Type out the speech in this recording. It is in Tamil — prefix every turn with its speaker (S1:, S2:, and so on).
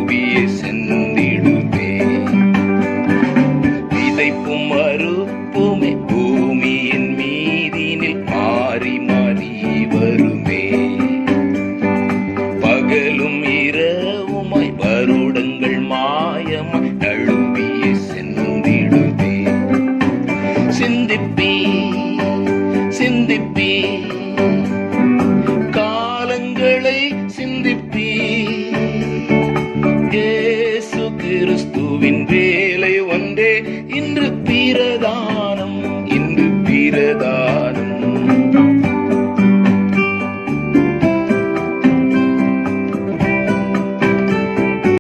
S1: நழுவிய சென்றிடுமே. விதைப்பும் அறுப்புமே பூமியின் மீதினில் மாறி மாறி வருமே. பகலும் இரவுமாய் வருடங்கள் மாயமாய் நழுவிய சென்றிடுமே. சிந்திப்பி சிந்திப்பி காலங்களை சிந்திப்பி. இயேசு கிறிஸ்துவின்